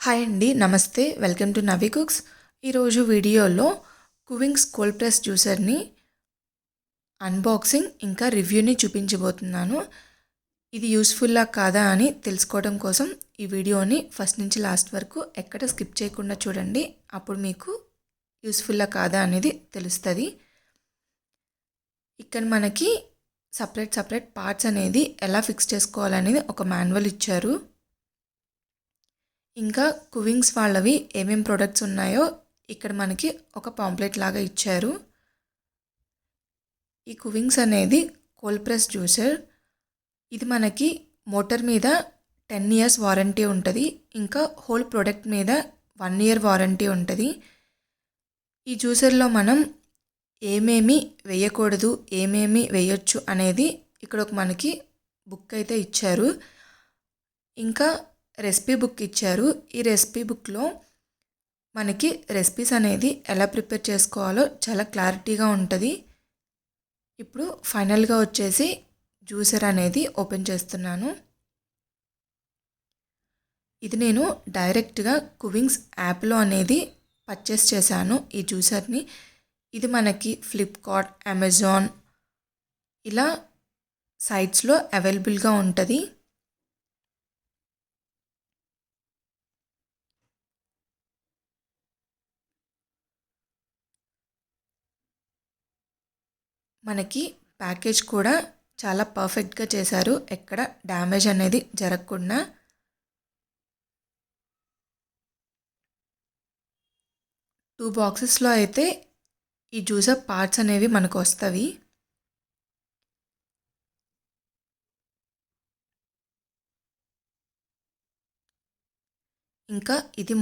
Hi అండి, నమస్తే. Welcome to Navi cooks. ఈరోజు వీడియోలో కువింగ్స్ కోల్డ్ ప్రెస్ జ్యూసర్ని అన్బాక్సింగ్ ఇంకా రివ్యూని చూపించబోతున్నాను. ఇది యూస్ఫుల్లా కాదా అని తెలుసుకోవడం కోసం ఈ వీడియోని ఫస్ట్ నుంచి లాస్ట్ వరకు ఎక్కడ స్కిప్ చేయకుండా చూడండి. అప్పుడు మీకు యూస్ఫుల్లా కాదా అనేది తెలుస్తుంది. ఇక్కడ మనకి సపరేట్ పార్ట్స్ అనేది ఎలా ఫిక్స్ చేసుకోవాలనేది ఒక మాన్యువల్ ఇచ్చారు. ఇంకా కువింగ్స్ వాళ్ళవి ఏమేం ప్రొడక్ట్స్ ఉన్నాయో ఇక్కడ మనకి ఒక పాంప్లెట్ లాగా ఇచ్చారు. ఈ కువింగ్స్ అనేది కోల్డ్ ప్రెస్ జ్యూసర్. ఇది మనకి మోటార్ మీద 10 years వారంటీ ఉంటుంది. ఇంకా హోల్ ప్రోడక్ట్ మీద 1 year వారంటీ ఉంటుంది. ఈ జ్యూసర్లో మనం ఏమేమి వేయకూడదు, ఏమేమి వేయొచ్చు అనేది ఇక్కడ ఒక మనకి బుక్ అయితే ఇచ్చారు. ఇంకా రెసిపీ బుక్ ఇచ్చారు. ఈ రెసిపీ బుక్లో మనకి రెసిపీస్ అనేది ఎలా ప్రిపేర్ చేసుకోవాలో చాలా క్లారిటీగా ఉంటుంది. ఇప్పుడు ఫైనల్గా వచ్చేసి జ్యూసర్ అనేది ఓపెన్ చేస్తున్నాను. ఇది నేను డైరెక్ట్గా కువింగ్స్ యాప్లో అనేది పర్చేస్ చేశాను ఈ జ్యూసర్ని. ఇది మనకి ఫ్లిప్కార్ట్, అమెజాన్ ఇలా సైట్స్లో అవైలబుల్గా ఉంటుంది. మనకి ప్యాకేజ్ కూడా చాలా పర్ఫెక్ట్గా చేశారు, ఎక్కడ డ్యామేజ్ అనేది జరగకుండా. టూ బాక్సెస్లో అయితే ఈ జ్యూసర్ పార్ట్స్ అనేవి మనకు వస్తాయి. ఇంకా ఇది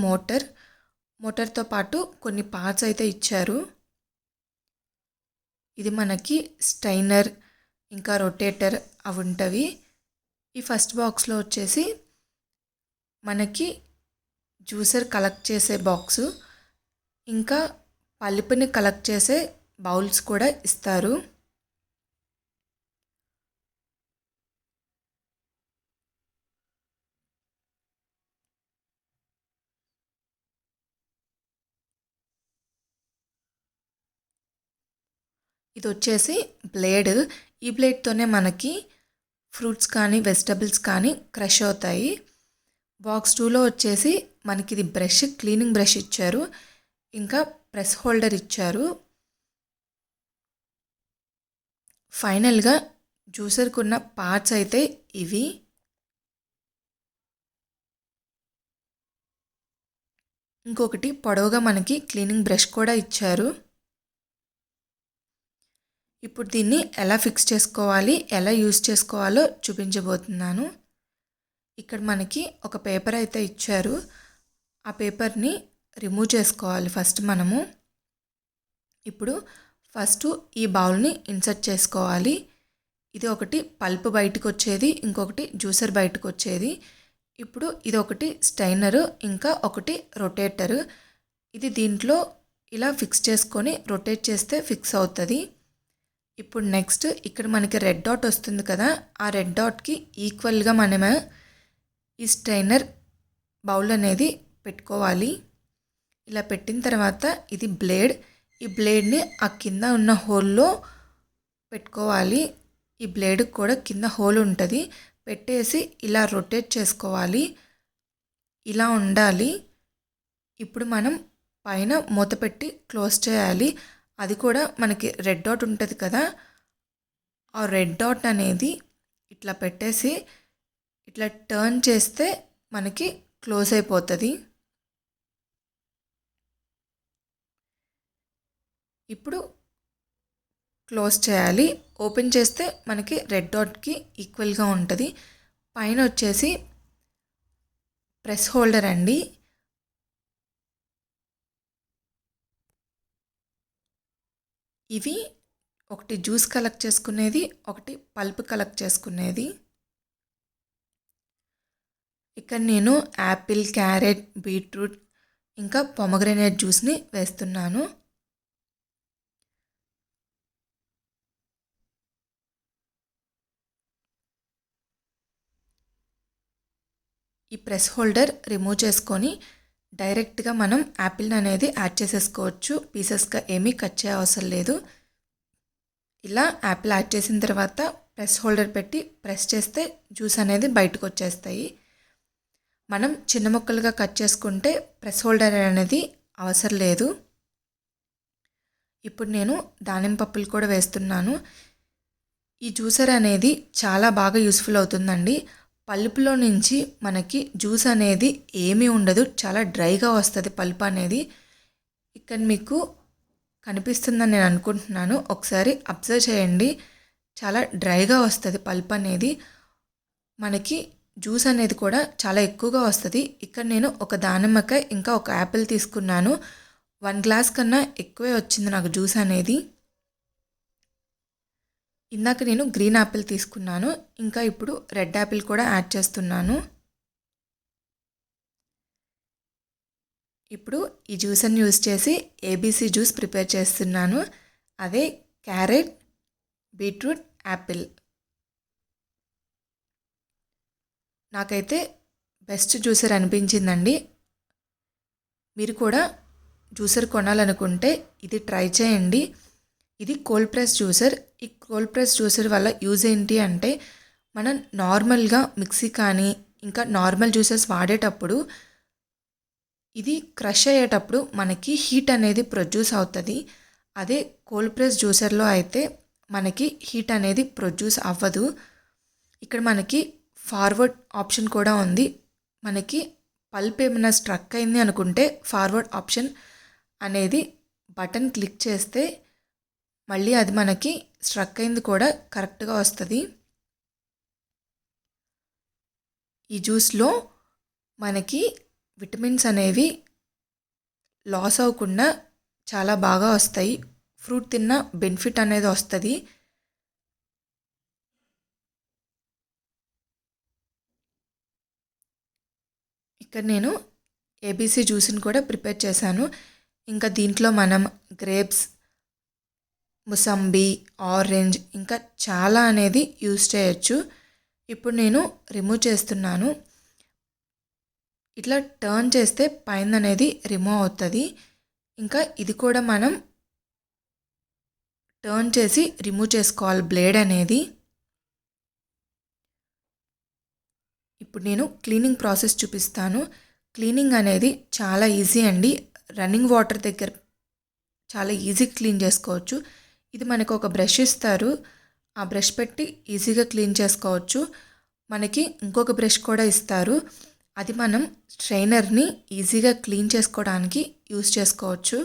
మోటార్తో పాటు కొన్ని పార్ట్స్ అయితే ఇచ్చారు. ఇది మనకి స్టైనర్ ఇంకా రొటేటర్ అవి ఉంటవి. ఈ ఫస్ట్ బాక్స్లో వచ్చేసి మనకి జ్యూసర్ కలెక్ట్ చేసే బాక్సు, ఇంకా పల్పుని కలెక్ట్ చేసే బౌల్స్ కూడా ఇస్తారు. ఇది వచ్చేసి బ్లేడ్. ఈ బ్లేడ్తోనే మనకి ఫ్రూట్స్ కానీ వెజిటబుల్స్ కానీ క్రష్ అవుతాయి. బాక్స్ 2లో వచ్చేసి మనకి ఇది బ్రష్, క్లీనింగ్ బ్రష్ ఇచ్చారు. ఇంకా ప్రెస్ హోల్డర్ ఇచ్చారు. ఫైనల్గా జ్యూసర్కి ఉన్న పార్ట్స్ అయితే ఇవి. ఇంకొకటి పొడవుగా మనకి క్లీనింగ్ బ్రష్ కూడా ఇచ్చారు. ఇప్పుడు దీన్ని ఎలా ఫిక్స్ చేసుకోవాలి, ఎలా యూస్ చేసుకోవాలో చూపించబోతున్నాను. ఇక్కడ మనకి ఒక పేపర్ అయితే ఇచ్చారు. ఆ పేపర్ని రిమూవ్ చేసుకోవాలి ఫస్ట్ మనము. ఇప్పుడు ఫస్ట్ ఈ బౌల్ని ఇన్సర్ట్ చేసుకోవాలి. ఇది ఒకటి పల్ప్ బయటకు వచ్చేది, ఇంకొకటి జ్యూసర్ బయటకు వచ్చేది. ఇప్పుడు ఇది ఒకటి స్టైనరు, ఇంకా ఒకటి రొటేటర్. ఇది దీంట్లో ఇలా ఫిక్స్ చేసుకొని రొటేట్ చేస్తే ఫిక్స్ అవుతుంది. ఇప్పుడు నెక్స్ట్ ఇక్కడ మనకి రెడ్ డాట్ వస్తుంది కదా, ఆ రెడ్ డాట్కి ఈక్వల్గా మనమే ఈ స్ట్రైనర్ బౌల్ అనేది పెట్టుకోవాలి. ఇలా పెట్టిన తర్వాత ఇది బ్లేడ్. ఈ బ్లేడ్ని ఆ కింద ఉన్న హోల్లో పెట్టుకోవాలి. ఈ బ్లేడ్ కూడా కింద హోల్ ఉంటుంది. పెట్టేసి ఇలా రొటేట్ చేసుకోవాలి. ఇలా ఉండాలి. ఇప్పుడు మనం పైన మూత పెట్టి క్లోజ్ చేయాలి. అది కూడా మనకి రెడ్ డాట్ ఉంటుంది కదా, ఆ రెడ్ డాట్ అనేది ఇట్లా పెట్టేసి ఇట్లా టర్న్ చేస్తే మనకి క్లోజ్ అయిపోతుంది. ఇప్పుడు క్లోజ్ చేయాలి. ఓపెన్ చేస్తే మనకి రెడ్ డాట్కి ఈక్వల్గా ఉంటుంది. పైన వచ్చేసి ప్రెస్ హోల్డర్ అండి. ఇవి ఒకటి జ్యూస్ కలెక్ట్ చేసుకునేది, ఒకటి పల్ప్ కలెక్ట్ చేసుకునేది. ఇక్కడ నేను యాపిల్, క్యారెట్, బీట్రూట్ ఇంకా పొమగ్రెనేట్ జ్యూస్ని వేస్తున్నాను. ఈ ఈ ప్రెస్ హోల్డర్ రిమూవ్ చేసుకొని డైరెక్ట్గా మనం యాపిల్ని అనేది యాడ్ చేసేసుకోవచ్చు. పీసెస్గా ఏమీ కట్ చేయ అవసరం లేదు. ఇలా యాపిల్ యాడ్ చేసిన తర్వాత ప్రెస్ హోల్డర్ పెట్టి ప్రెస్ చేస్తే జ్యూస్ అనేది బయటకు వచ్చేస్తాయి. మనం చిన్న ముక్కలుగా కట్ చేసుకుంటే ప్రెస్ హోల్డర్ అనేది అవసరం లేదు. ఇప్పుడు నేను దానిమ్మ పప్పులు కూడా వేస్తున్నాను. ఈ జ్యూసర్ అనేది చాలా బాగా యూస్ఫుల్ అవుతుందండి. పల్పులో నుంచి మనకి జ్యూస్ అనేది ఏమీ ఉండదు, చాలా డ్రైగా వస్తుంది పల్ప్ అనేది. ఇక్కడ మీకు కనిపిస్తుందని నేను అనుకుంటున్నాను, ఒకసారి అబ్జర్వ్ చేయండి. చాలా డ్రైగా వస్తుంది పల్ప్ అనేది. మనకి జ్యూస్ అనేది కూడా చాలా ఎక్కువగా వస్తుంది. ఇక్కడ నేను ఒక దానిమ్మకాయ ఇంకా ఒక యాపిల్ తీసుకున్నాను. 1 గ్లాస్ కన్నా ఎక్కువే వచ్చింది నాకు జ్యూస్ అనేది. ఇందాక నేను గ్రీన్ యాపిల్ తీసుకున్నాను, ఇంకా ఇప్పుడు రెడ్ యాపిల్ కూడా యాడ్ చేస్తున్నాను. ఇప్పుడు ఈ జ్యూస్ని యూజ్ చేసి ఏబీసీ జ్యూస్ ప్రిపేర్ చేస్తున్నాను. అదే క్యారెట్, బీట్రూట్, యాపిల్. నాకైతే బెస్ట్ జ్యూసర్ అనిపించిందండి. మీరు కూడా జ్యూసర్ కొనాలనుకుంటే ఇది ట్రై చేయండి. ఇది కోల్డ్ ప్రెస్ జ్యూసర్. ఈ కోల్డ్ ప్రెస్ జ్యూసర్ వల్ల యూజ్ ఏంటి అంటే, మనం నార్మల్గా మిక్సీ కానీ ఇంకా నార్మల్ జ్యూసెస్ వాడేటప్పుడు ఇది క్రష్ అయ్యేటప్పుడు మనకి హీట్ అనేది ప్రొడ్యూస్ అవుతుంది. అదే కోల్డ్ ప్రెస్ జ్యూసర్లో అయితే మనకి హీట్ అనేది ప్రొడ్యూస్ అవ్వదు. ఇక్కడ మనకి ఫార్వర్డ్ ఆప్షన్ కూడా ఉంది. మనకి పల్ప్ ఏమైనా స్ట్రక్ అయింది అనుకుంటే ఫార్వర్డ్ ఆప్షన్ అనేది బటన్ క్లిక్ చేస్తే మళ్ళీ అది మనకి స్ట్రక్ అయింది కూడా కరెక్ట్గా వస్తుంది. ఈ జ్యూస్లో మనకి విటమిన్స్ అనేవి లాస్ అవ్వకుండా చాలా బాగా వస్తాయి. ఫ్రూట్ తిన్న బెనిఫిట్ అనేది వస్తుంది. ఇక్కడ నేను ఏబీసీ జ్యూస్ని కూడా ప్రిపేర్ చేశాను. ఇంకా దీంట్లో మనం గ్రేప్స్, ముసంబి, ఆరెంజ్ ఇంకా చాలా అనేది యూజ్ చేయొచ్చు. ఇప్పుడు నేను రిమూవ్ చేస్తున్నాను. ఇట్లా టర్న్ చేస్తే పైన అనేది రిమూవ్ అవుతుంది. ఇంకా ఇది కూడా మనం టర్న్ చేసి రిమూవ్ చేసుకోవాలి బ్లేడ్ అనేది. ఇప్పుడు నేను క్లీనింగ్ ప్రాసెస్ చూపిస్తాను. క్లీనింగ్ అనేది చాలా ఈజీ అండి. రన్నింగ్ వాటర్ దగ్గర చాలా ఈజీగా క్లీన్ చేసుకోవచ్చు. ఇది మనకు ఒక బ్రష్ ఇస్తారు, ఆ బ్రష్ పెట్టి ఈజీగా క్లీన్ చేసుకోవచ్చు. మనకి ఇంకొక బ్రష్ కూడా ఇస్తారు, అది మనం స్ట్రైనర్ని ఈజీగా క్లీన్ చేసుకోవడానికి యూజ్ చేసుకోవచ్చు.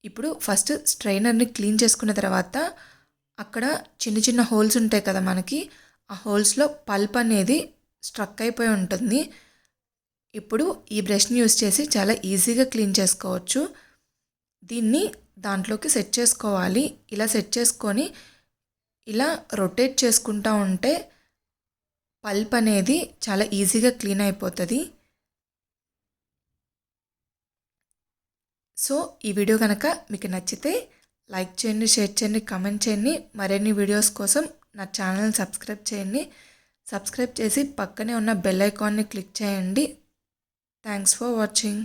ఇప్పుడు ఫస్ట్ స్ట్రైనర్ని క్లీన్ చేసుకున్న తర్వాత అక్కడ చిన్న చిన్న హోల్స్ ఉంటాయి కదా మనకి, ఆ హోల్స్లో పల్ప్ అనేది స్ట్రక్ అయిపోయి ఉంటుంది. ఇప్పుడు ఈ బ్రష్ని యూజ్ చేసి చాలా ఈజీగా క్లీన్ చేసుకోవచ్చు. దీన్ని దాంట్లోకి సెట్ చేసుకోవాలి. ఇలా సెట్ చేసుకొని ఇలా రొటేట్ చేసుకుంటూ ఉంటే పల్ప్ అనేది చాలా ఈజీగా క్లీన్ అయిపోతుంది. సో ఈ వీడియో కనుక మీకు నచ్చితే లైక్ చేయండి, షేర్ చేయండి, కామెంట్ చేయండి. మరిన్ని వీడియోస్ కోసం నా ఛానల్ని సబ్స్క్రైబ్ చేయండి. సబ్స్క్రైబ్ చేసి పక్కనే ఉన్న బెల్ ఐకాన్ని క్లిక్ చేయండి. Thanks for watching.